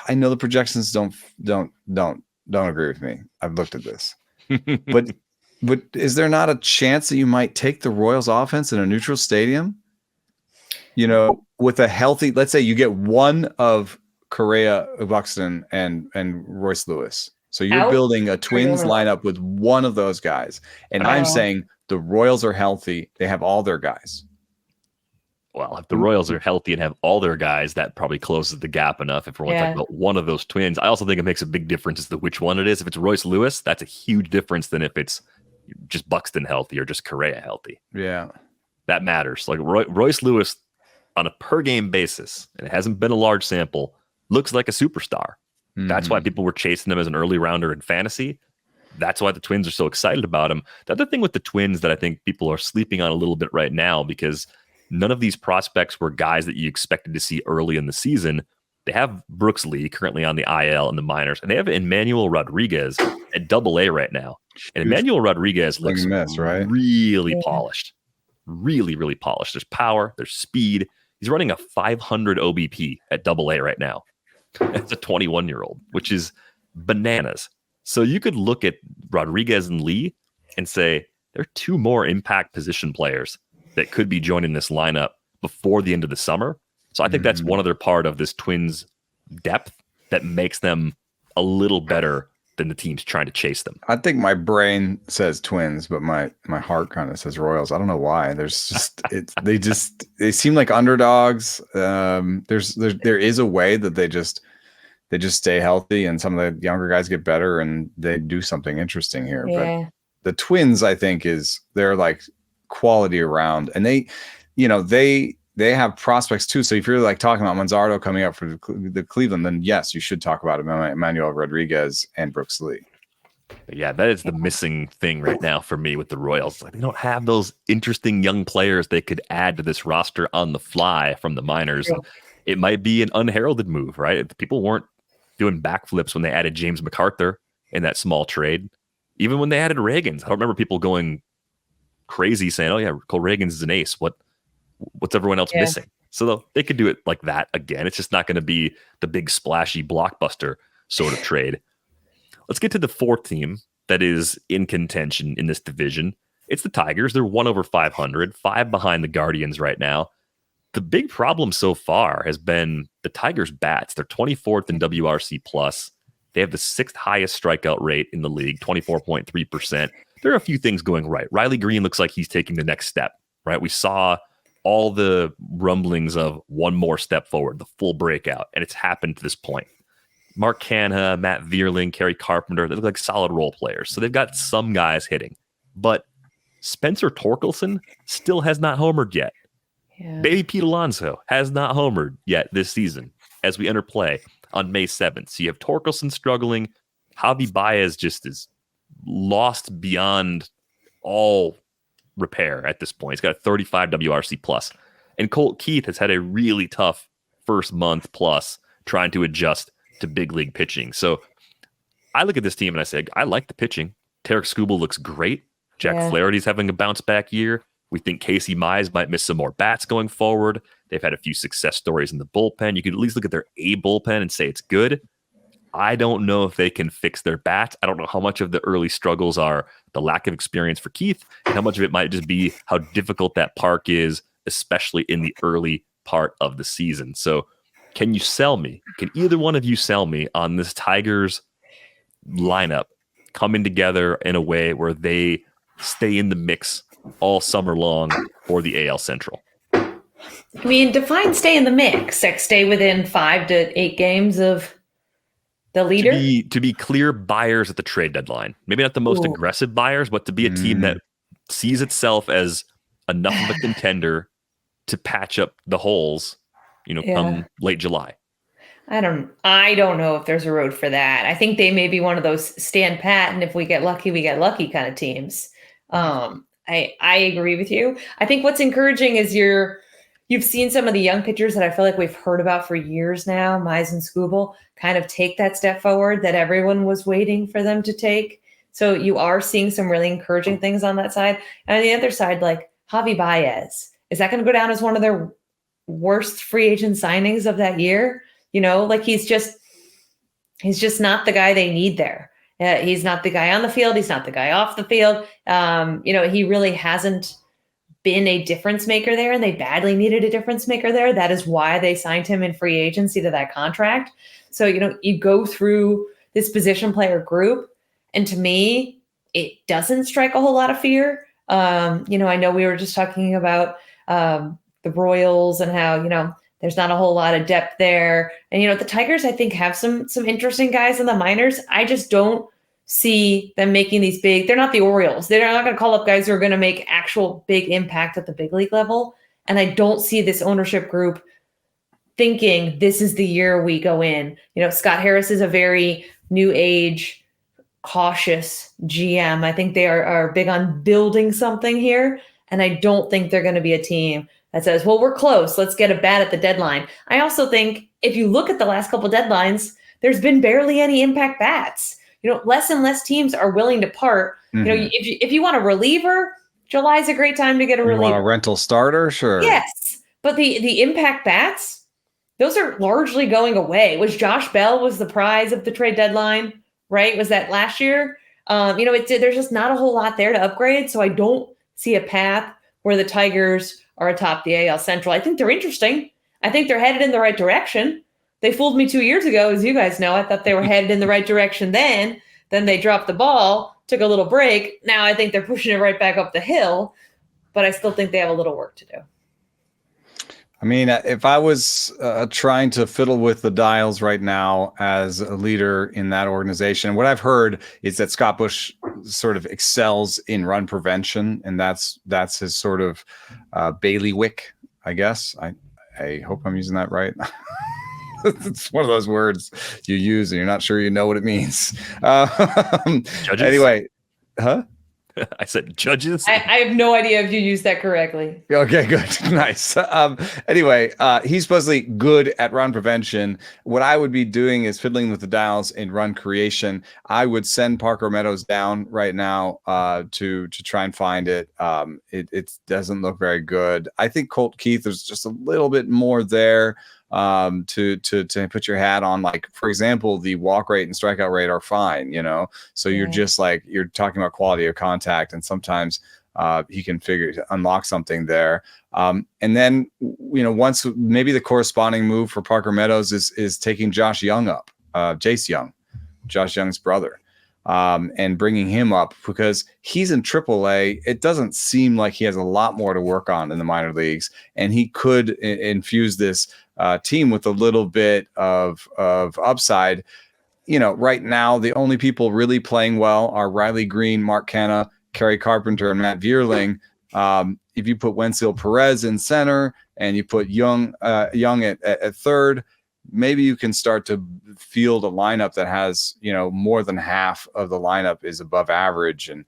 I know the projections don't agree with me. I've looked at this, but is there not a chance that you might take the Royals offense in a neutral stadium? With a healthy, let's say you get one of Correa, Buxton, and Royce Lewis. So you're building a Twins lineup with one of those guys. And I'm saying the Royals are healthy. They have all their guys. Well, if the Royals are healthy and have all their guys, that probably closes the gap enough if we're only talking about one of those Twins. I also think it makes a big difference as to which one it is. If it's Royce Lewis, that's a huge difference than if it's just Buxton healthy or just Correa healthy. Yeah. That matters. Like Royce Lewis on a per game basis, and it hasn't been a large sample, looks like a superstar. Mm-hmm. That's why people were chasing him as an early rounder in fantasy. That's why the Twins are so excited about him. The other thing with the Twins that I think people are sleeping on a little bit right now, because none of these prospects were guys that you expected to see early in the season. They have Brooks Lee currently on the IL in the minors, and they have Emmanuel Rodriguez at AA right now. And Emmanuel Rodriguez looks really polished. Really, really polished. There's power, there's speed. He's running a 500 OBP at AA right now. That's a 21-year-old, which is bananas. So you could look at Rodriguez and Lee and say, there are two more impact position players that could be joining this lineup before the end of the summer. So I think that's one other part of this Twins depth that makes them a little better than the teams trying to chase them. I think my brain says Twins, but my heart kind of says Royals. I don't know why. There's just they seem like underdogs. There is a way that they just stay healthy, and some of the younger guys get better, and they do something interesting here. Yeah. But the Twins, I think, they're like quality around, and they have prospects too. So if you're like talking about Manzardo coming up for the Cleveland, then yes, you should talk about Emmanuel Rodriguez and Brooks Lee. Yeah, that is the missing thing right now for me with the Royals. Like, they don't have those interesting young players they could add to this roster on the fly from the minors. Yeah. It might be an unheralded move, right? People weren't doing backflips when they added James MacArthur in that small trade. Even when they added Reagans, I don't remember people going crazy saying, "Oh yeah, Cole Reagans is an ace." What's everyone else missing? So they could do it like that again. It's just not going to be the big splashy blockbuster sort of trade. Let's get to the fourth team that is in contention in this division. It's the Tigers. They're 1/500, 5 behind the Guardians right now. The big problem so far has been the Tigers' bats. They're 24th in WRC+. They have the 6th highest strikeout rate in the league, 24.3%. There are a few things going right. Riley Green looks like he's taking the next step, right? We saw all the rumblings of one more step forward, the full breakout, and it's happened to this point. Mark Canha, Matt Vierling, Kerry Carpenter, they look like solid role players. So they've got some guys hitting. But Spencer Torkelson still has not homered yet. Yeah. Baby Pete Alonso has not homered yet this season as we enter play on May 7th. So you have Torkelson struggling. Javi Baez just is lost beyond all repair at this point. He's got a 35 WRC+. And Colt Keith has had a really tough first month plus trying to adjust to big league pitching. So I look at this team and I say, I like the pitching. Tarek Skubal looks great. Jack Flaherty's having a bounce back year. We think Casey Mize might miss some more bats going forward. They've had a few success stories in the bullpen. You could at least look at their A bullpen and say it's good. I don't know if they can fix their bats. I don't know how much of the early struggles are the lack of experience for Keith, and how much of it might just be how difficult that park is, especially in the early part of the season. So can you sell me? Can either one of you sell me on this Tigers lineup coming together in a way where they stay in the mix all summer long for the AL Central? I mean, define stay in the mix. Like stay within 5 to 8 games of The leader? To be clear buyers at the trade deadline. Maybe not the most aggressive buyers, but to be a team that sees itself as enough of a contender to patch up the holes, come late July. I don't know if there's a road for that. I think they may be one of those stand pat, and if we get lucky, we get lucky kind of teams. I agree with you. I think what's encouraging is you've seen some of the young pitchers that I feel like we've heard about for years now, Mize and Skubal, kind of take that step forward that everyone was waiting for them to take. So you are seeing some really encouraging things on that side. And on the other side, like Javi Baez, is that going to go down as one of their worst free agent signings of that year? Like he's just not the guy they need there. He's not the guy on the field. He's not the guy off the field. He really hasn't been a difference maker there, and they badly needed a difference maker there. That is why they signed him in free agency to that contract. So, you go through this position player group, and to me, it doesn't strike a whole lot of fear. I know we were just talking about the Royals and how, there's not a whole lot of depth there. And, the Tigers, I think, have some interesting guys in the minors. I just don't see them making these big. They're not the Orioles. They're not going to call up guys who are going to make actual big impact at the big league level. And I don't see this ownership group thinking this is the year we go in. Scott Harris is a very new age, cautious GM. I think they are big on building something here. And I don't think they're going to be a team that says, well, we're close. Let's get a bat at the deadline. I also think if you look at the last couple deadlines, there's been barely any impact bats. Less and less teams are willing to part. Mm-hmm. If you want a reliever, July is a great time to get a reliever. You want a rental starter? Sure. Yes. But the impact bats, those are largely going away. Josh Bell was the prize of the trade deadline, right? Was that last year? There's just not a whole lot there to upgrade. So I don't see a path where the Tigers are atop the AL Central. I think they're interesting. I think they're headed in the right direction. They fooled me 2 years ago, as you guys know. I thought they were headed in the right direction then. Then they dropped the ball, took a little break. Now I think they're pushing it right back up the hill, but I still think they have a little work to do. I mean, if I was trying to fiddle with the dials right now as a leader in that organization, what I've heard is that Scott Bush sort of excels in run prevention, and that's his sort of bailiwick, I guess. I hope I'm using that right. It's one of those words you use and you're not sure you know what it means. Anyway, huh? I said judges. I have no idea if you used that correctly. Okay, good. Nice. Anyway, he's supposedly good at run prevention. What I would be doing is fiddling with the dials in run creation. I would send Parker Meadows down right now to try and find it. It doesn't look very good. I think Colt Keith, there's just a little bit more there to put your hat on. Like, for example, the walk rate and strikeout rate are fine, so you're just like, you're talking about quality of contact, and sometimes he can unlock something there. And then, once maybe the corresponding move for Parker Meadows is taking Josh Young up, Jace Young, Josh Young's brother, and bringing him up because he's in AAA. It doesn't seem like he has a lot more to work on in the minor leagues, and he could infuse this team with a little bit of upside. Right now, the only people really playing well are Riley Green, Mark Canha, Kerry Carpenter, and Matt Vierling. If you put Wenzel Perez in center and you put Young at third, maybe you can start to field a lineup that has, more than half of the lineup is above average. And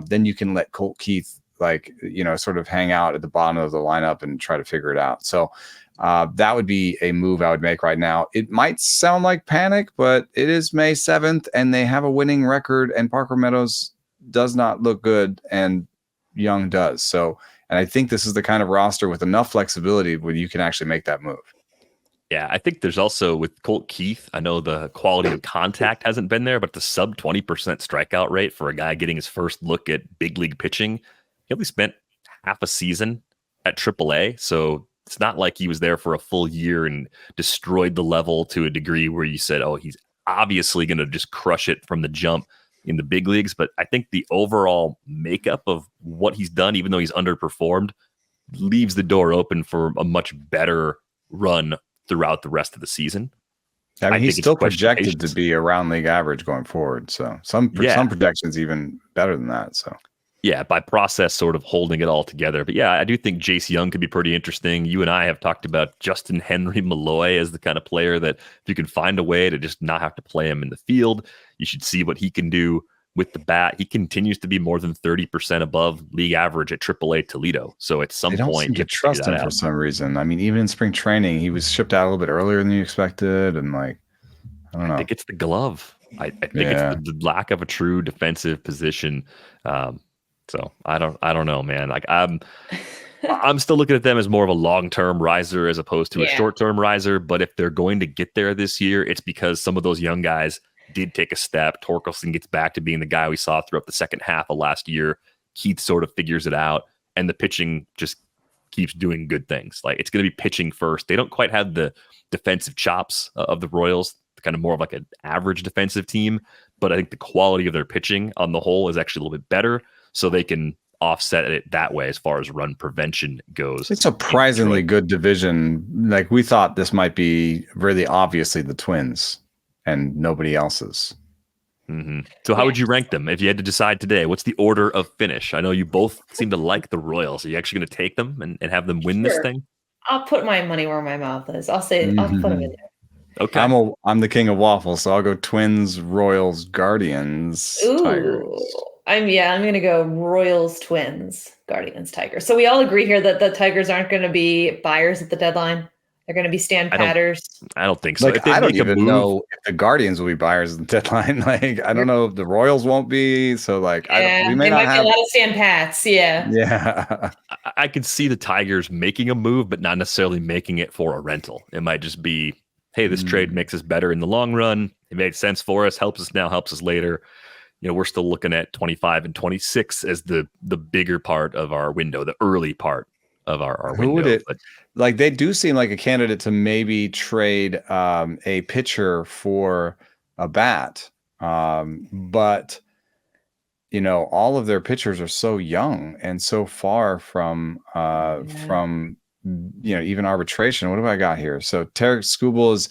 then you can let Colt Keith, sort of hang out at the bottom of the lineup and try to figure it out. So that would be a move I would make right now. It might sound like panic, but it is May 7th and they have a winning record, and Parker Meadows does not look good and Young does. So, and I think this is the kind of roster with enough flexibility where you can actually make that move. Yeah, I think there's also with Colt Keith, I know the quality of contact hasn't been there, but the sub 20% strikeout rate for a guy getting his first look at big league pitching, he only spent half a season at AAA. So it's not like he was there for a full year and destroyed the level to a degree where you said, oh, he's obviously going to just crush it from the jump in the big leagues. But I think the overall makeup of what he's done, even though he's underperformed, leaves the door open for a much better run throughout the rest of the season. I mean, he's think it's still a question of projected to patience. be around league average going forward. So some projections even better than that. So yeah, by process, sort of holding it all together. But yeah, I do think Jace Young could be pretty interesting. You and I have talked about Justin Henry Malloy as the kind of player that if you can find a way to just not have to play him in the field, you should see what he can do with the bat. He continues to be more than 30% above league average at AAA Toledo. So at some they don't point, seem you to have to figure trust that him for out. some reason. I mean, even in spring training, he was shipped out a little bit earlier than you expected, and like I don't know. I think it's the glove. I think Yeah. it's the lack of a true defensive position. So I don't know, man. Like I'm still looking at them as more of a long-term riser as opposed to a short-term riser. But if they're going to get there this year, it's because some of those young guys did take a step. Torkelson gets back to being the guy we saw throughout the second half of last year. Keith sort of figures it out, and the pitching just keeps doing good things. Like it's going to be pitching first. They don't quite have the defensive chops of the Royals, kind of more of like an average defensive team, but I think the quality of their pitching on the whole is actually a little bit better, so they can offset it that way as far as run prevention goes. It's a surprisingly good division. Like we thought this might be really obviously the Twins and nobody else's. Mm-hmm. So how would you rank them if you had to decide today? What's the order of finish? I know you both seem to like the Royals. Are you actually going to take them and have them win this thing? I'll put my money where my mouth is. I'll say I'll put them in there. Okay. I'm the king of waffles, so I'll go Twins, Royals, Guardians, Tigers. I'm gonna go Royals, Twins, Guardians, Tigers. So we all agree here that the Tigers aren't going to be buyers at the deadline. They're going to be stand patters. I don't think so. Like, I don't even know if the Guardians will be buyers at the deadline. Like I don't know if the Royals won't be. So like we may not have be a lot of stand pats. Yeah. I could see the Tigers making a move, but not necessarily making it for a rental. It might just be, hey, this trade makes us better in the long run. It made sense for us, helps us now, helps us later. You know, we're still looking at 25 and 26 as the bigger part of our window, the early part of our window. Would it, like they do seem like a candidate to maybe trade a pitcher for a bat. But you know, all of their pitchers are so young and so far from you know, even arbitration. What have I got here? So Tarek Skubal is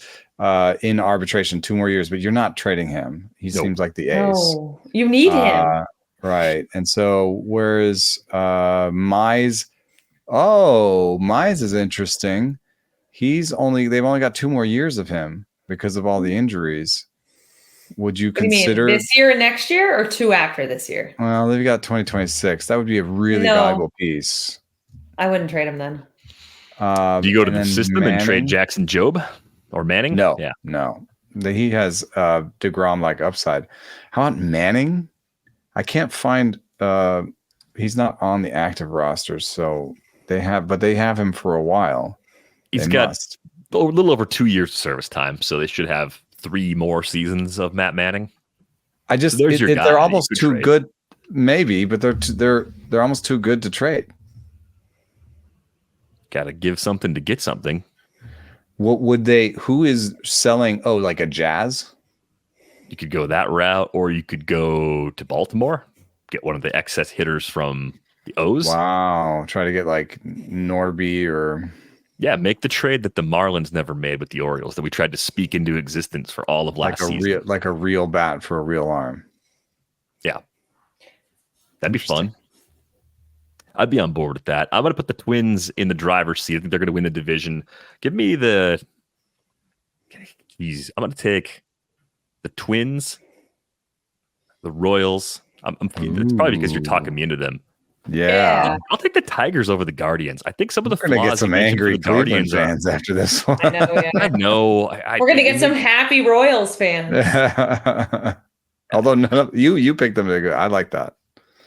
in arbitration 2 more years, but you're not trading him. He seems like the ace. No, you need him. Right. And so whereas Mize is interesting. They've only got 2 more years of him because of all the injuries. Would you consider this year and next year, or 2 after this year? Well, they've got 2026. That would be a really valuable piece. I wouldn't trade him then. Do you go to the system and trade Jackson Jobe or Manning? No. He has DeGrom like upside. How about Manning? I can't find. He's not on the active roster, so they have him for a while. He's got a little over 2 years of service time, so they should have 3 more seasons of Matt Manning. They're almost too good, maybe, but they're almost too good to trade. Got to give something to get something. What would they? Who is selling? Oh, like a Jazz? You could go that route, or you could go to Baltimore, get one of the excess hitters from the O's. Wow, try to get like Norby or make the trade that the Marlins never made with the Orioles that we tried to speak into existence for all of last season. Like a real bat for a real arm. Yeah, that'd be fun. I'd be on board with that. I'm going to put the Twins in the driver's seat. I think they're going to win the division. Give me I'm going to take the Twins, the Royals. It's probably because you're talking me into them. Yeah. I'll take the Tigers over the Guardians. I think some of the flaws get some angry Guardians fans after this one. I know. Yeah. I know. We're going to get some happy Royals fans. Although you picked them to go. I like that.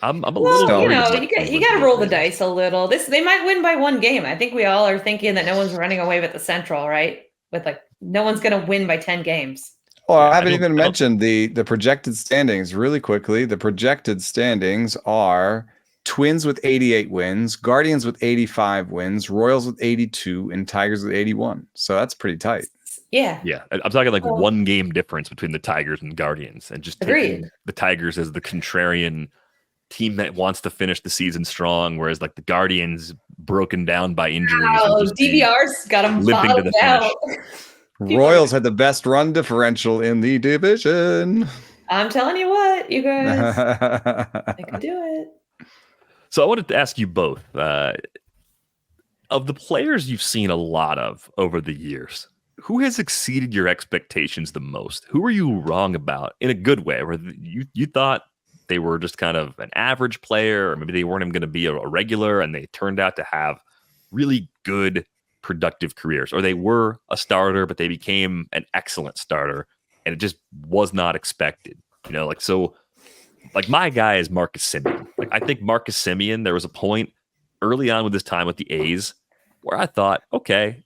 I'm a little. You got to roll the dice a little. They might win by 1 game. I think we all are thinking that no one's running away with the Central, right? With no one's going to win by 10 games. Oh, I haven't even mentioned the projected standings really quickly. The projected standings are Twins with 88 wins, Guardians with 85 wins, Royals with 82, and Tigers with 81. So that's pretty tight. Yeah. Yeah. I'm talking like 1 game difference between the Tigers and Guardians, and just taking the Tigers as the contrarian team that wants to finish the season strong, whereas like the Guardians broken down by injuries. DVR's got them limping to the finish. Royals had the best run differential in the division. I'm telling you what, you guys, I could do it. So I wanted to ask you both, of the players you've seen a lot of over the years, who has exceeded your expectations the most? Who were you wrong about in a good way, where you thought they were just kind of an average player, or maybe they weren't even going to be a regular, and they turned out to have really good, productive careers, or they were a starter, but they became an excellent starter, and it just was not expected. Like my guy is Marcus Semien. Like I think Marcus Semien, there was a point early on with his time with the A's where I thought, okay,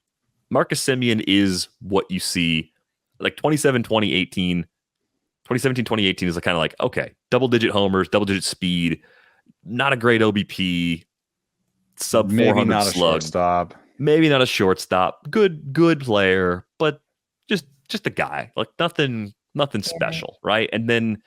Marcus Semien is what you see like 2017, 2018 is kind of like, okay, double-digit homers, double-digit speed, not a great OBP, sub 400 slug. Maybe not a shortstop. Good player, but just a guy. Like nothing special, right? And then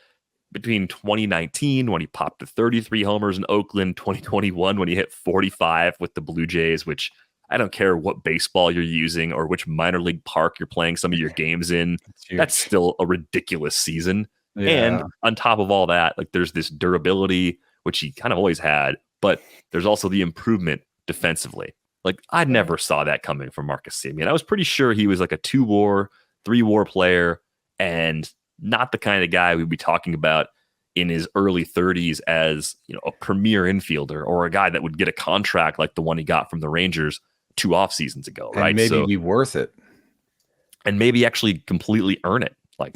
between 2019, when he popped to 33 homers in Oakland, 2021, when he hit 45 with the Blue Jays, which I don't care what baseball you're using or which minor league park you're playing some of your games in, that's still a ridiculous season. Yeah. And on top of all that, like there's this durability, which he kind of always had, but there's also the improvement defensively. Like I never saw that coming from Marcus Semien. I was pretty sure he was like a 2-WAR, 3-WAR player, and not the kind of guy we'd be talking about in his early 30s as, a premier infielder or a guy that would get a contract like the one he got from the Rangers 2 off seasons ago, right? And maybe be worth it. And maybe actually completely earn it, like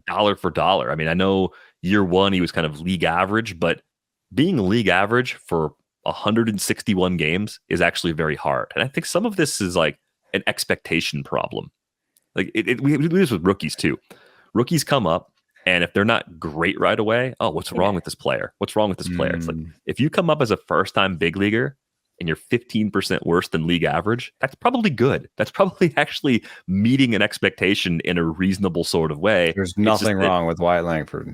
dollar for dollar. I mean, I know year one he was kind of league average, but being league average for 161 games is actually very hard. And I think some of this is like an expectation problem. Like we do this with rookies too. Rookies come up, and if they're not great right away, oh, what's wrong with this player? What's wrong with this player? It's like if you come up as a first-time big leaguer and you're 15% worse than league average, that's probably good. That's probably actually meeting an expectation in a reasonable sort of way. There's nothing wrong with Wyatt Langford.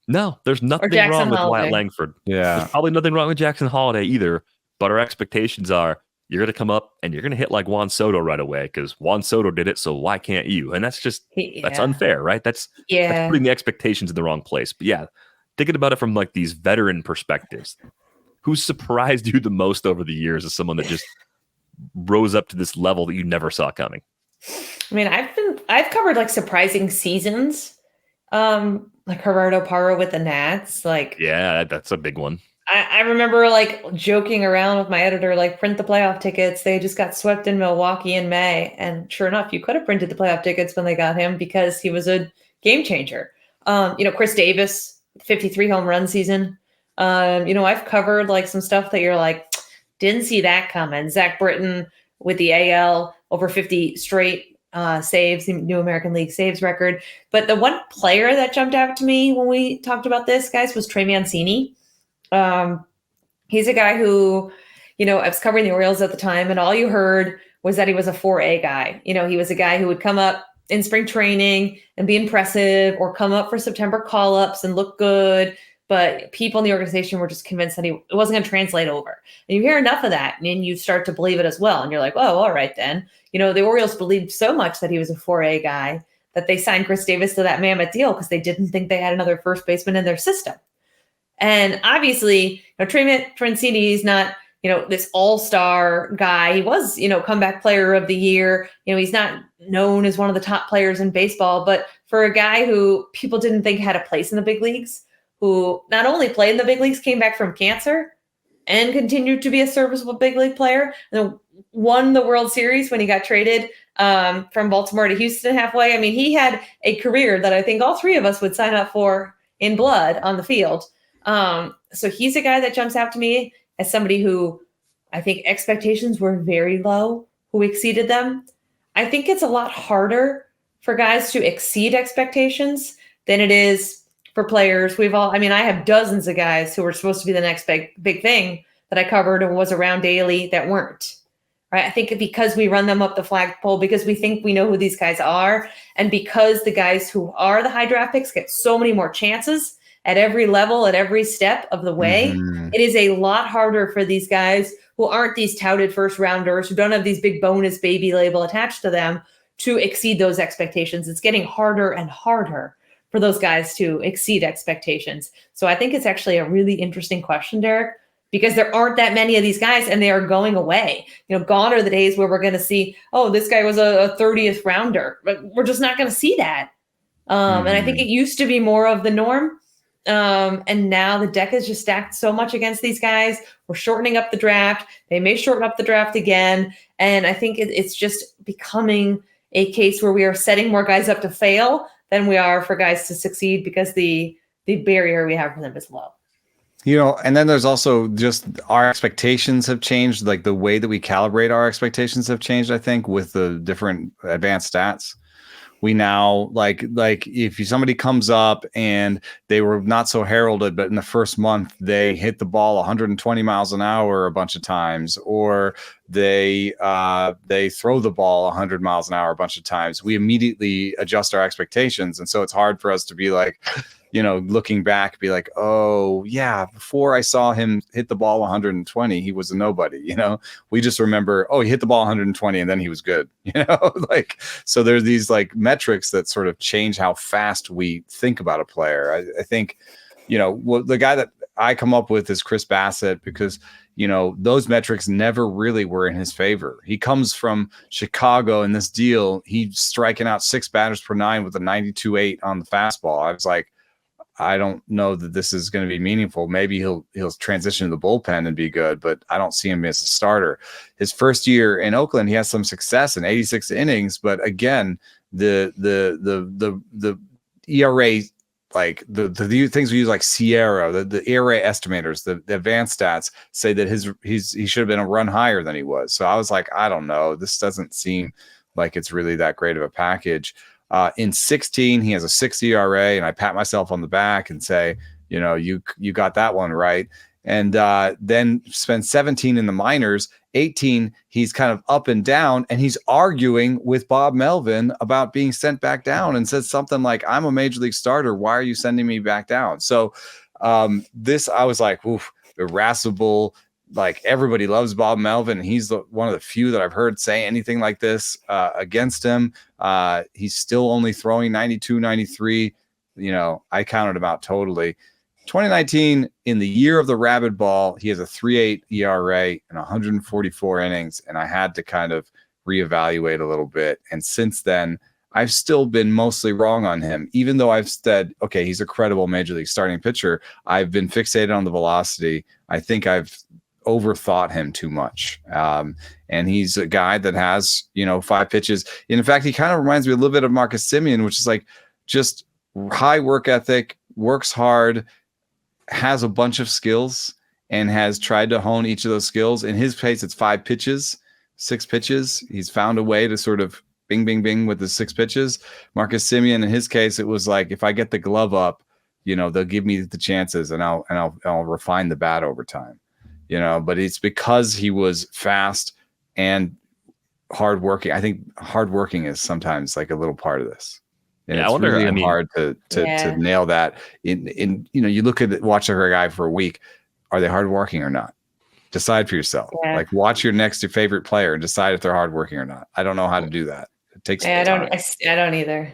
No, there's nothing wrong with Wyatt Langford. Yeah. There's probably nothing wrong with Jackson Holiday either, but our expectations are you're going to come up and you're going to hit like Juan Soto right away because Juan Soto did it, so why can't you? And that's just, that's unfair, right? That's putting the expectations in the wrong place. But yeah, thinking about it from like these veteran perspectives, who's surprised you the most over the years as someone that just rose up to this level that you never saw coming? I mean, I've covered like surprising seasons, like Gerardo Parra with the Nats. Like, yeah, that's a big one. I remember like joking around with my editor, like print the playoff tickets. They just got swept in Milwaukee in May. And sure enough, you could have printed the playoff tickets when they got him because he was a game changer. Chris Davis, 53 home run season. I've covered like some stuff that you're like, didn't see that coming. Zach Britton with the AL over 50 straight saves, New American League saves record. But the one player that jumped out to me when we talked about this, guys, was Trey Mancini. He's a guy who, I was covering the Orioles at the time, and all you heard was that he was a 4A guy. He was a guy who would come up in spring training and be impressive, or come up for September call-ups and look good. But people in the organization were just convinced that it wasn't going to translate over. And you hear enough of that, and you start to believe it as well. And you're like, oh, all right then. The Orioles believed so much that he was a 4A guy that they signed Chris Davis to that mammoth deal because they didn't think they had another first baseman in their system. And obviously, Trey Mancini is not, this all-star guy. He was, comeback player of the year. He's not known as one of the top players in baseball, but for a guy who people didn't think had a place in the big leagues, who not only played in the big leagues, came back from cancer and continued to be a serviceable big league player, and won the World Series when he got traded from Baltimore to Houston halfway. I mean, he had a career that I think all three of us would sign up for in blood on the field. So he's a guy that jumps out to me as somebody who I think expectations were very low, who exceeded them. I think it's a lot harder for guys to exceed expectations than it is for players. I have dozens of guys who were supposed to be the next big thing that I covered and was around daily that weren't. Right? I think because we run them up the flagpole, because we think we know who these guys are, and because the guys who are the high draft picks get so many more chances at every level, at every step of the way, it is a lot harder for these guys who aren't these touted first rounders, who don't have these big bonus baby label attached to them, to exceed those expectations. It's getting harder and harder for those guys to exceed expectations. So I think it's actually a really interesting question, Derek, because there aren't that many of these guys and they are going away. Gone are the days where we're going to see, oh, this guy was a 30th rounder, but we're just not going to see that. And I think it used to be more of the norm. And now the deck is just stacked so much against these guys. We're shortening up the draft. They may shorten up the draft again. And I think it's just becoming a case where we are setting more guys up to fail than we are for guys to succeed because the barrier we have for them is low. And then there's also just our expectations have changed. Like the way that we calibrate our expectations have changed, I think, with the different advanced stats. We now like if somebody comes up and they were not so heralded, but in the first month they hit the ball 120 miles an hour a bunch of times, or they throw the ball 100 miles an hour a bunch of times, we immediately adjust our expectations. And so it's hard for us to be like, looking back, be like, oh yeah, before I saw him hit the ball 120, he was a nobody. We just remember, oh, he hit the ball 120 and then he was good. So there's these like metrics that sort of change how fast we think about a player. I think, the guy that I come up with is Chris Bassett because, those metrics never really were in his favor. He comes from Chicago in this deal. He's striking out 6 batters per 9 with a 92.8 on the fastball. I was like, I don't know that this is going to be meaningful. Maybe he'll transition to the bullpen and be good, but I don't see him as a starter. His first year in Oakland, he has some success in 86 innings, but again, the ERA, like the things we use like Sierra, the ERA estimators, the advanced stats say that he should have been a run higher than he was. So I was like, I don't know. This doesn't seem like it's really that great of a package. In 16, he has a 6 ERA, and I pat myself on the back and say, you got that one right. And then spend 17 in the minors. 18, he's kind of up and down, and he's arguing with Bob Melvin about being sent back down and says something like, I'm a major league starter. Why are you sending me back down? So this, I was like, oof, irascible. Like everybody loves Bob Melvin. He's one of the few that I've heard say anything like this against him. He's still only throwing 92, 93. I counted him out totally. 2019, in the year of the rabid ball, he has a 3.8 ERA and 144 innings. And I had to kind of reevaluate a little bit. And since then, I've still been mostly wrong on him, even though I've said, okay, he's a credible major league starting pitcher. I've been fixated on the velocity. I think I've overthought him too much. And he's a guy that has, 5 pitches. In fact, he kind of reminds me a little bit of Marcus Semien, which is like just high work ethic, works hard, has a bunch of skills, and has tried to hone each of those skills. In his case, it's 5 pitches, 6 pitches. He's found a way to sort of bing, bing, bing with the 6 pitches. Marcus Semien, in his case, it was like, if I get the glove up, they'll give me the chances and I'll refine the bat over time. But it's because he was fast and hardworking. I think hardworking is sometimes like a little part of this. And it's really hard to nail that. You look at watch a guy for a week. Are they hardworking or not? Decide for yourself. Yeah. Like watch your next favorite player and decide if they're hardworking or not. I don't know how to do that. It takes time. I don't either.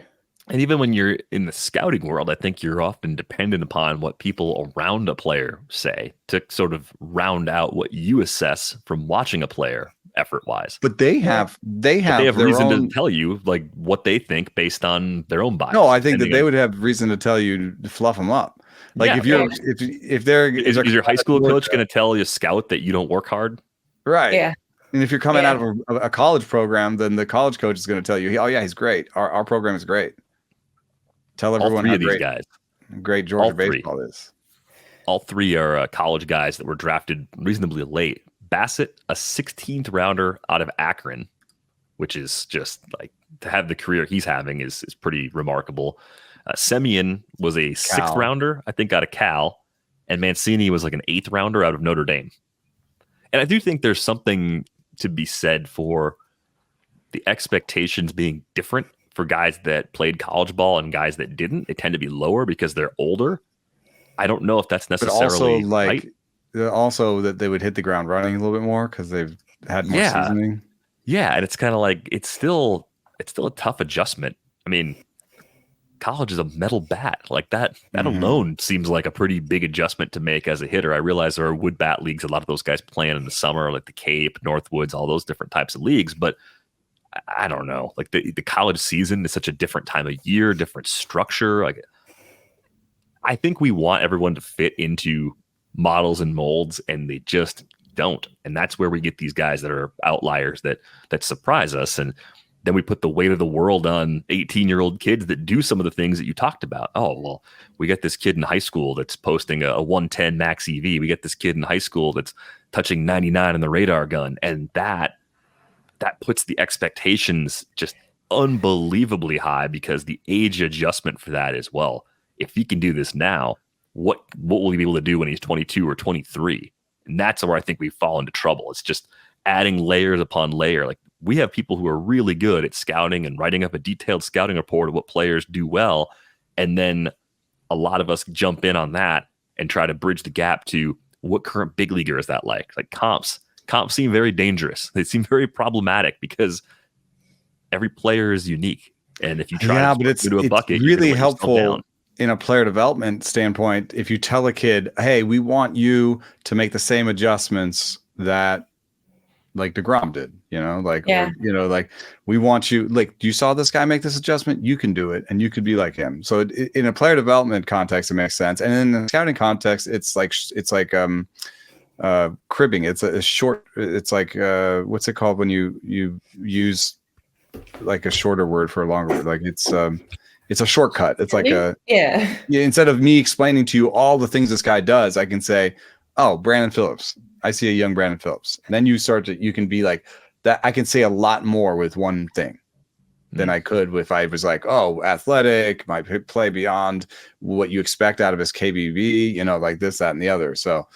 And even when you're in the scouting world, I think you're often dependent upon what people around a player say to sort of round out what you assess from watching a player effort-wise. But they have reason to tell you like what they think based on their own bias. No, I think that they would have reason to tell you to fluff them up. Like if is your high school coach going to tell you scout that you don't work hard? Right. Yeah. And if you're coming out of a college program, then the college coach is going to tell you, oh yeah, he's great. Our program is great. Tell everyone how great Georgia baseball is. All 3 are college guys that were drafted reasonably late. Bassett, a 16th rounder out of Akron, which is just like to have the career he's having is pretty remarkable. Semien was a 6th rounder, I think, out of Cal, and Mancini was like an 8th rounder out of Notre Dame. And I do think there's something to be said for the expectations being different for guys that played college ball and guys that didn't. They tend to be lower because they're older. I don't know if that's necessarily right. Also that they would hit the ground running a little bit more because they've had more seasoning. Yeah, and it's kind of like it's still it's still a tough adjustment. I mean, college is a metal bat. Like that alone seems like a pretty big adjustment to make as a hitter. I realize there are wood bat leagues. A lot of those guys playing in the summer, like the Cape, Northwoods, all those different types of leagues. But I don't know. Like the college season is such a different time of year, different structure. Like I think we want everyone to fit into models and molds, and they just don't. And that's where we get these guys that are outliers that surprise us. And then we put the weight of the world on 18-year-old kids that do some of the things that you talked about. Oh, well, we got this kid in high school that's posting a 110 max EV. We get this kid in high school that's touching 99 in the radar gun. And that puts the expectations just unbelievably high, because the age adjustment for that as well. If he can do this now, what will he be able to do when he's 22 or 23? And that's where I think we fall into trouble. It's just adding layers upon layer. Like we have people who are really good at scouting and writing up a detailed scouting report of what players do well. And then a lot of us jump in on that and try to bridge the gap to what current big leaguer is that like? Like comps seem very dangerous. They seem very problematic because every player is unique. And if you try to put into a bucket, really helpful in a player development standpoint. If you tell a kid, hey, we want you to make the same adjustments that like DeGrom did, or, like we want you, like you saw this guy make this adjustment, you can do it and you could be like him. So in a player development context, it makes sense. And in the scouting context, it's like cribbing. It's a short, it's like what's it called when you use like a shorter word for a longer word? Like it's a shortcut. It's like instead of me explaining to you all the things this guy does, I can say, oh, Brandon Phillips. I see a young Brandon Phillips. And then you can be like that. I can say a lot more with one thing than I could if I was like, oh, athletic, might play beyond what you expect out of his KBV, like this, that, and the other. So,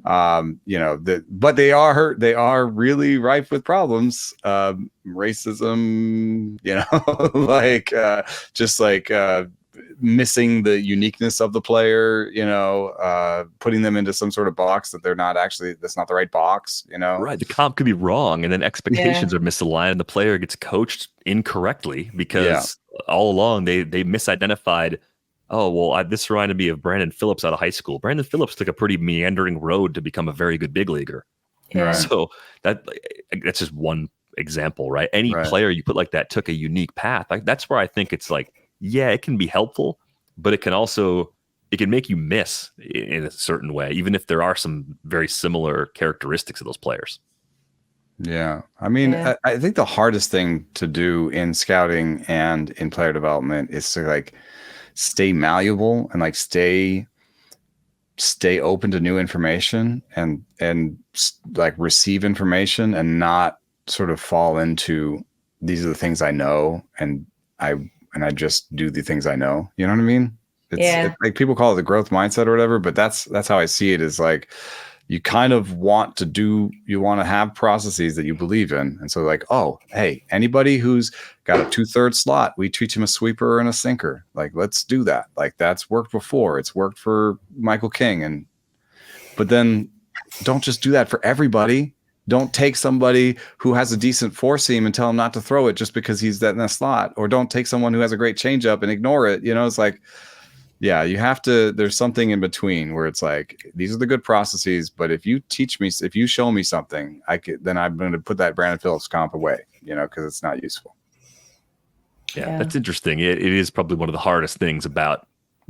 but they are really rife with problems. Racism, missing the uniqueness of the player, putting them into some sort of box that they're not actually, that's not the right box, Right. The comp could be wrong, and then expectations are misaligned, and the player gets coached incorrectly because all along they misidentified. Oh, well, this reminded me of Brandon Phillips out of high school. Brandon Phillips took a pretty meandering road to become a very good big leaguer. Yeah. Right. So that's just one example, right? Any player you put like that took a unique path. Like that's where I think it's like, yeah, it can be helpful, but it can make you miss in a certain way, even if there are some very similar characteristics of those players. Yeah. I mean, I think the hardest thing to do in scouting and in player development is to like stay malleable and like stay open to new information and like receive information and not sort of fall into these are the things I know and I just do the things I know. You know what I mean? It's like people call it the growth mindset or whatever, but that's how I see it, is like you kind of want to have processes that you believe in. And so like, oh, hey, anybody who's got a 2/3 slot, we teach him a sweeper and a sinker. Like, let's do that. Like that's worked before. It's worked for Michael King. But then don't just do that for everybody. Don't take somebody who has a decent four seam and tell him not to throw it just because he's in that slot. Or don't take someone who has a great changeup and ignore it. It's like, you have to, there's something in between where it's like, these are the good processes, but if you show me something, then I'm going to put that Brandon Phillips comp away, because it's not useful. Yeah, that's interesting. It is probably one of the hardest things about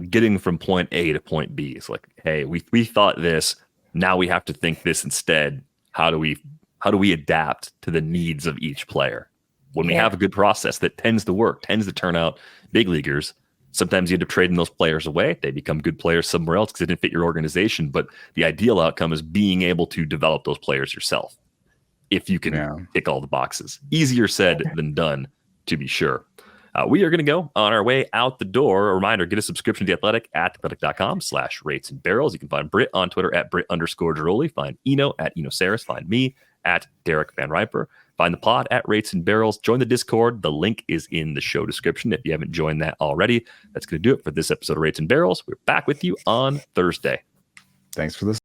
getting from point A to point B. It's like, hey, we thought this, now we have to think this instead. How do we adapt to the needs of each player? When we have a good process that tends to work, tends to turn out big leaguers, sometimes you end up trading those players away. They become good players somewhere else because they didn't fit your organization. But the ideal outcome is being able to develop those players yourself if you can tick all the boxes. Easier said than done, to be sure. We are going to go on our way out the door. A reminder, get a subscription to The Athletic at theathletic.com/rates and barrels. You can find Britt on Twitter at Britt_Giroli. Find Eno at Eno Saris. Find me at Derek Van Riper. Find the pod at Rates and Barrels. Join the Discord. The link is in the show description if you haven't joined that already. That's going to do it for this episode of Rates and Barrels. We're back with you on Thursday. Thanks for listening.